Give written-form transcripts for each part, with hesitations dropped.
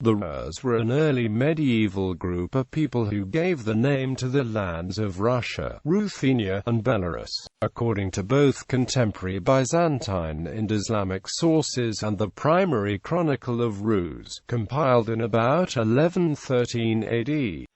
The Rus were an early medieval group of people who gave the name to the lands of Russia, Ruthenia, and Belarus, according to both contemporary Byzantine and Islamic sources and the Primary Chronicle of Rus, compiled in about 1113 AD.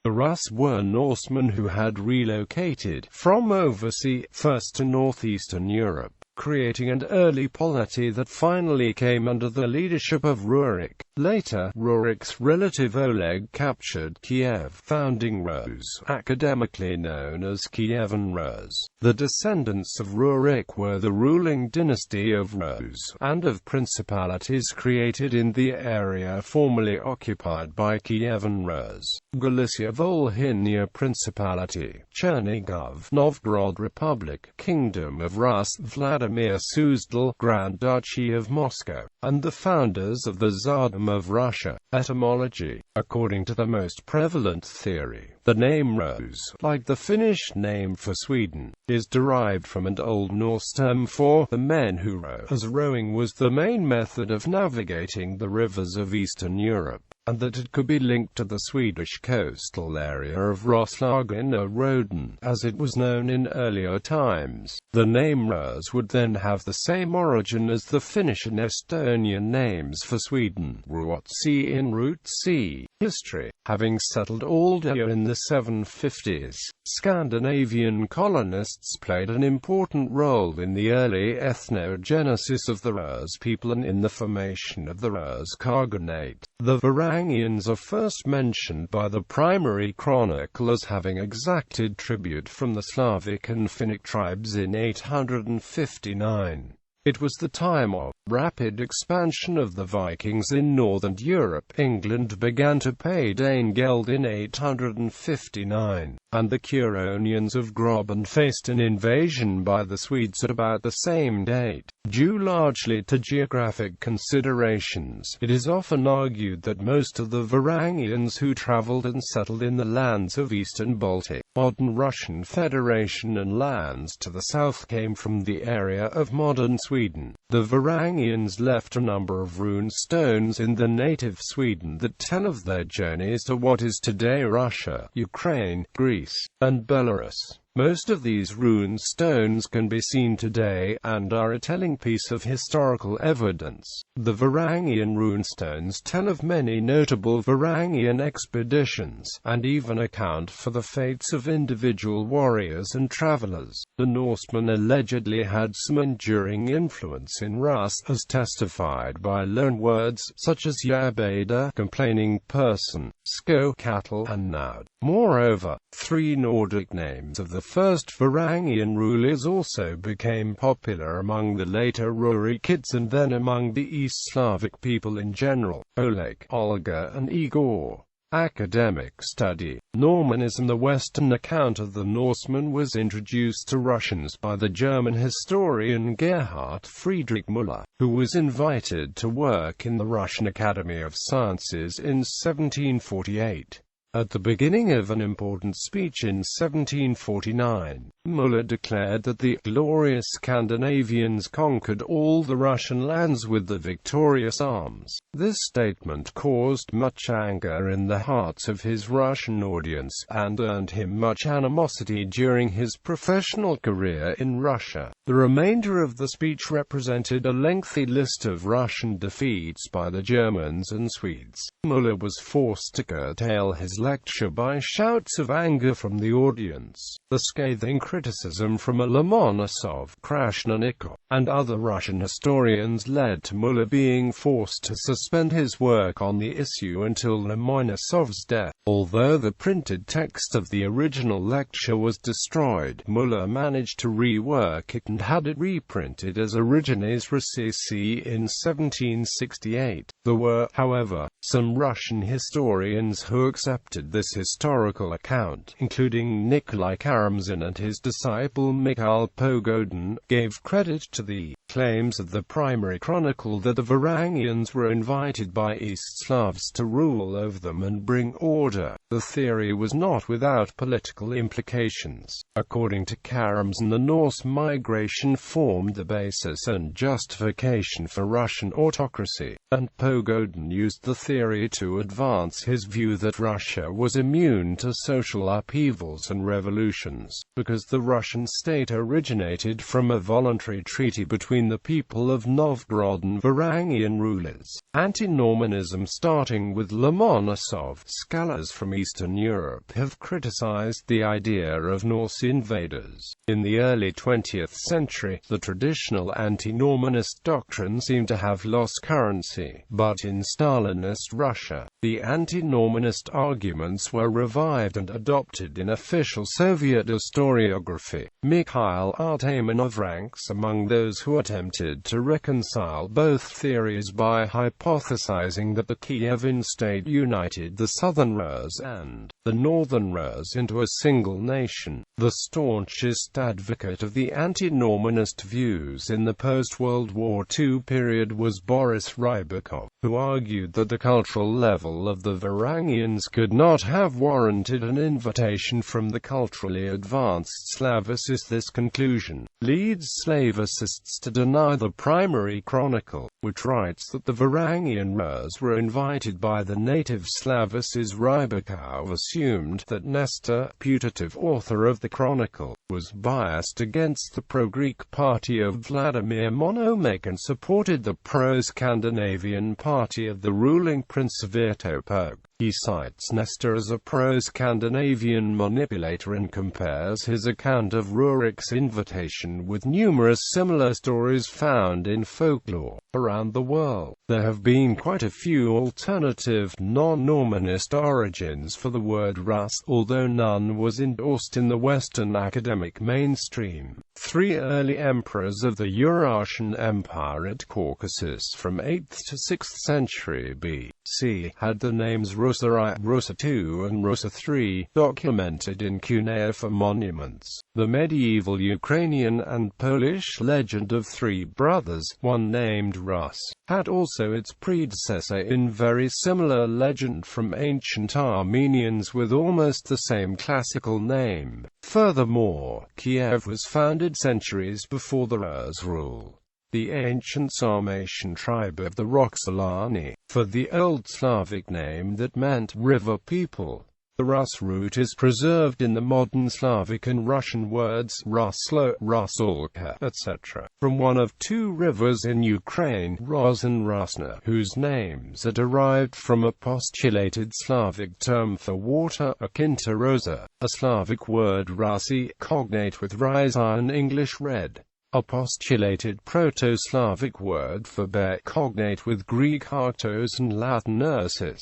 The Rus were Norsemen who had relocated from overseas, first to northeastern Europe, creating an early polity that finally came under the leadership of Rurik. Later, Rurik's relative Oleg captured Kiev, founding Rus, academically known as Kievan Rus. The descendants of Rurik were the ruling dynasty of Rus, and of principalities created in the area formerly occupied by Kievan Rus: Galicia-Volhynia Principality, Chernigov, Novgorod Republic, Kingdom of Rus, Vladimir-Suzdal, Grand Duchy of Moscow, and the founders of the Tsardom of Russia. Etymology. According to the most prevalent theory, the name Rus, like the Finnish name for Sweden, is derived from an Old Norse term for the men who row, as rowing was the main method of navigating the rivers of Eastern Europe, and that it could be linked to the Swedish coastal area of Roslagen or Roden, as it was known in earlier times. The name Rus would then have the same origin as the Finnish and Estonian names for Sweden, Ruotsi in Rootsi. History. Having settled Aldea in the 750s, Scandinavian colonists played an important role in the early ethnogenesis of the Rus people and in the formation of the Rus Khaganate. The Varangians are first mentioned by the Primary Chronicle as having exacted tribute from the Slavic and Finnic tribes in 859. It was the time of rapid expansion of the Vikings in northern Europe. England began to pay Danegeld in 859, and the Curonians of Graben faced an invasion by the Swedes at about the same date. Due largely to geographic considerations, it is often argued that most of the Varangians who traveled and settled in the lands of Eastern Baltic, modern Russian Federation and lands to the south came from the area of modern Sweden. The Varangians left a number of rune stones in the native Sweden that tell of their journeys to what is today Russia, Ukraine, Greece, and Belarus. Most of these rune stones can be seen today, and are a telling piece of historical evidence. The Varangian runestones tell of many notable Varangian expeditions, and even account for the fates of individual warriors and travelers. The Norsemen allegedly had some enduring influence in Rus, as testified by loanwords such as Yabeda, complaining person, Sko, cattle, and Naud. Moreover, three Nordic names of the first Varangian rulers also became popular among the later Rurikids and then among the East Slavic people in general: Oleg, Olga, and Igor. Academic study. Normanism. The Western account of the Norsemen was introduced to Russians by the German historian Gerhard Friedrich Müller, who was invited to work in the Russian Academy of Sciences in 1748. At the beginning of an important speech in 1749, Müller declared that the glorious Scandinavians conquered all the Russian lands with the victorious arms. This statement caused much anger in the hearts of his Russian audience, and earned him much animosity during his professional career in Russia. The remainder of the speech represented a lengthy list of Russian defeats by the Germans and Swedes. Müller was forced to curtail his lecture by shouts of anger from the audience. The scathing criticism from Lomonosov, Krashenikov, and other Russian historians led to Müller being forced to suspend his work on the issue until Lomonosov's death. Although the printed text of the original lecture was destroyed, Müller managed to rework it and had it reprinted as Origines Russici in 1768. There were, however, some Russian historians who accepted this historical account, including Nikolai Karamzin and his disciple Mikhail Pogodin, gave credit to the claims of the Primary Chronicle that the Varangians were invited by East Slavs to rule over them and bring order order. The theory was not without political implications. According to Karamzin, the Norse migration formed the basis and justification for Russian autocracy, and Pogodin used the theory to advance his view that Russia was immune to social upheavals and revolutions, because the Russian state originated from a voluntary treaty between the people of Novgorod and Varangian rulers. Anti-Normanism, starting with Lomonosov, scholars from Eastern Europe have criticized the idea of Norse invaders. In the early 20th century, the traditional anti-Normanist doctrine seemed to have lost currency, but in Stalinist Russia, the anti-Normanist arguments were revived and adopted in official Soviet historiography. Mikhail Artamonov ranks among those who attempted to reconcile both theories by hypothesizing that the Kievan state united the southern Rus and the northern Rus into a single nation. The staunchest advocate of the anti-Normanist views in the post-World War II period was Boris Rybakov, who argued that the cultural level of the Varangians could not have warranted an invitation from the culturally advanced Slavicists. This conclusion leads Slavicists to deny the Primary Chronicle, which writes that the Varangian Rus were invited by the native Slavicists. Rybakov assumed that Nestor, putative author of the Chronicle, was biased against the pro-Greek party of Vladimir Monomakh and supported the pro-Scandinavian party of the ruling Prince Svetopluk. He cites Nestor as a pro-Scandinavian manipulator and compares his account of Rurik's invitation with numerous similar stories found in folklore around the world. There have been quite a few alternative, non-Normanist origins for the word Rus, although none was endorsed in the Western academic mainstream. Three early emperors of the Eurasian Empire at Caucasus from 8th to 6th century BC had the names Rusa I, Rusa II and Rusa III documented in cuneiform monuments. The medieval Ukrainian and Polish legend of three brothers, one named Rus, had also its predecessor in very similar legend from ancient Armenians with almost the same classical name. Furthermore, Kiev was founded centuries before the Rus' rule. The ancient Sarmatian tribe of the Roxolani, for the Old Slavic name that meant river people. The Rus root is preserved in the modern Slavic and Russian words Ruslo, Rusalka, etc., from one of two rivers in Ukraine, Ros and Rusna, whose names are derived from a postulated Slavic term for water, akin to rosa, a Slavic word Rusi, cognate with Ryza and English red. A postulated Proto-Slavic word for bear, cognate with Greek arctos and Latin ursus.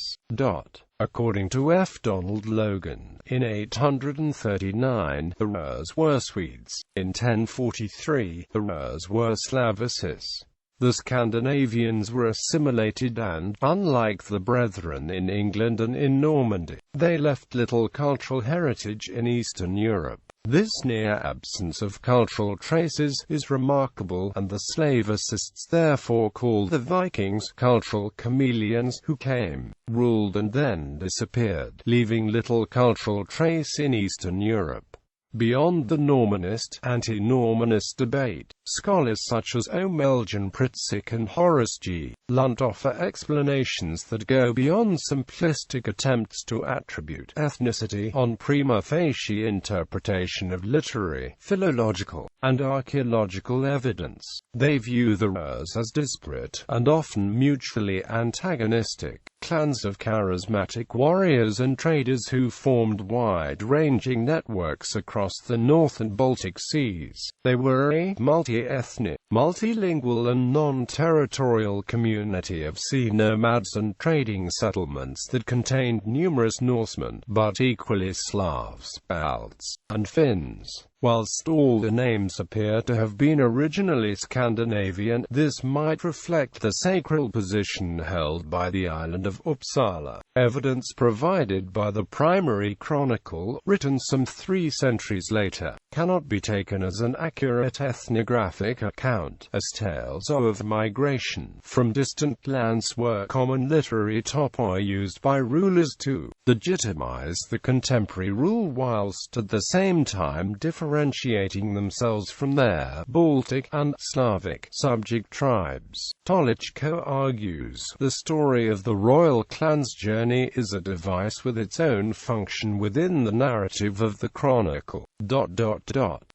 According to F. Donald Logan, in 839, the Rus were Swedes. In 1043, the Rus were Slavicists. The Scandinavians were assimilated and, unlike the Brethren in England and in Normandy, they left little cultural heritage in Eastern Europe. This near absence of cultural traces is remarkable, and the Slavicists therefore call the Vikings cultural chameleons who came, ruled and then disappeared, leaving little cultural trace in Eastern Europe. Beyond the Normanist, anti-Normanist debate, scholars such as Omeljan Pritzik and Horace G. Lunt offer explanations that go beyond simplistic attempts to attribute ethnicity on prima facie interpretation of literary, philological, and archaeological evidence. They view the Rus as disparate, and often mutually antagonistic, clans of charismatic warriors and traders who formed wide-ranging networks across the North and Baltic seas. They were a multi-ethnic, multilingual and non-territorial community of sea nomads and trading settlements that contained numerous Norsemen, but equally Slavs, Balts, and Finns. Whilst all the names appear to have been originally Scandinavian, this might reflect the sacred position held by the island of Uppsala. Evidence provided by the Primary Chronicle, written some 3 centuries later, cannot be taken as an accurate ethnographic account, as tales of migration from distant lands were common literary topoi used by rulers to legitimize the contemporary rule, whilst at the same time differentiating themselves from their Baltic and Slavic subject tribes. Tolichko argues, the story of the royal clan's journey is a device with its own function within the narrative of the chronicle.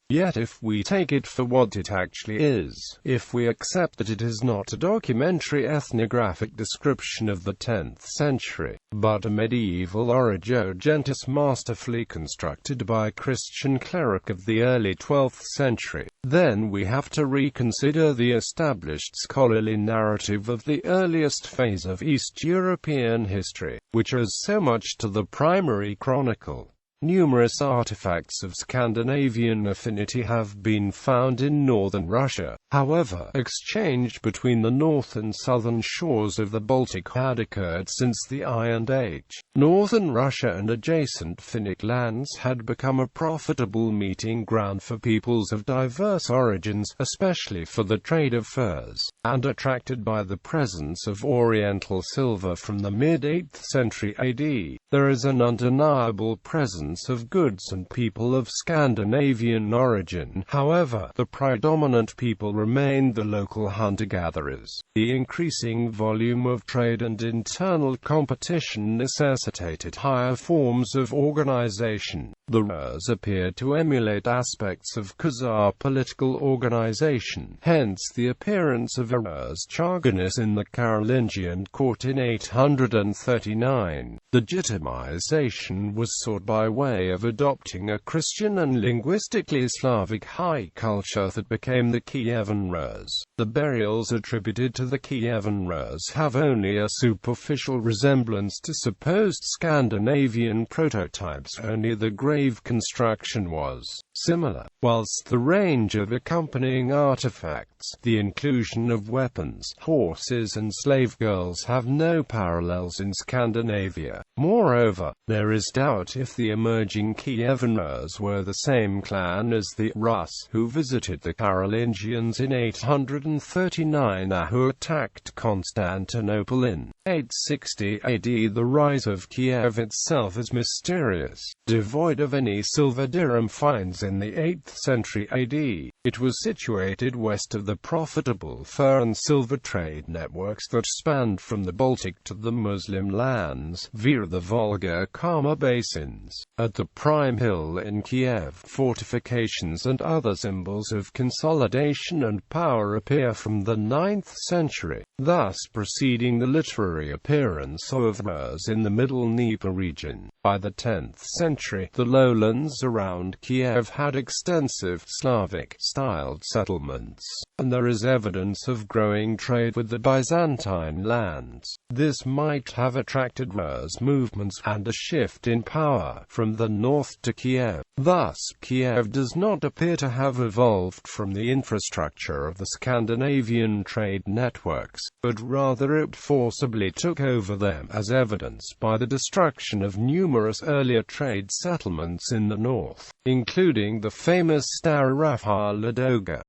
Yet if we take it for what it actually is, if we accept that it is not a documentary ethnographic description of the 10th century, but a medieval Origogentis masterfully constructed by a Christian cleric of the early 12th century, then we have to reconsider the established scholarly narrative of the earliest phase of East European history, which owes so much to the Primary Chronicle. Numerous artifacts of Scandinavian affinity have been found in northern Russia. However, exchange between the north and southern shores of the Baltic had occurred since the Iron Age. Northern Russia and adjacent Finnic lands had become a profitable meeting ground for peoples of diverse origins, especially for the trade of furs, and attracted by the presence of Oriental silver from the mid-8th century AD. There is an undeniable presence of goods and people of Scandinavian origin. However, the predominant people remained the local hunter-gatherers. The increasing volume of trade and internal competition necessitated higher forms of organization. The Rus appeared to emulate aspects of Khazar political organization, hence the appearance of a Rus Charganus in the Carolingian court in 839. Legitimization was sought by way of adopting a Christian and linguistically Slavic high culture that became the Kievan Rus. The burials attributed to the Kievan Rus have only a superficial resemblance to supposed Scandinavian prototypes, only the grave construction was similar, whilst the range of accompanying artifacts, the inclusion of weapons, horses and slave girls have no parallels in Scandinavia. Moreover, there is doubt if the emerging Kievan Rus were the same clan as the Rus who visited the Carolingians in 839 and who attacked Constantinople in 860 AD. The rise of Kiev itself is mysterious. Devoid of any silver dirham finds in the 8th century AD, it was situated west of the profitable fur and silver trade networks that spanned from the Baltic to the Muslim lands, via the Volga-Kama basins. At the prime hill in Kiev, fortifications and other symbols of consolidation and power appear from the 9th century, thus preceding the literary appearance of Rus in the Middle Dnieper region. By the 10th century, the lowlands around Kiev had extensive Slavic-styled settlements, and there is evidence of growing trade with the Byzantine lands. This might have attracted Rus movements and a shift in power from the north to Kiev. Thus, Kiev does not appear to have evolved from the infrastructure of the Scandinavian trade networks, but rather it forcibly took over them, as evidenced by the destruction of numerous earlier trade settlements in the north, including the famous Stara Ladoga.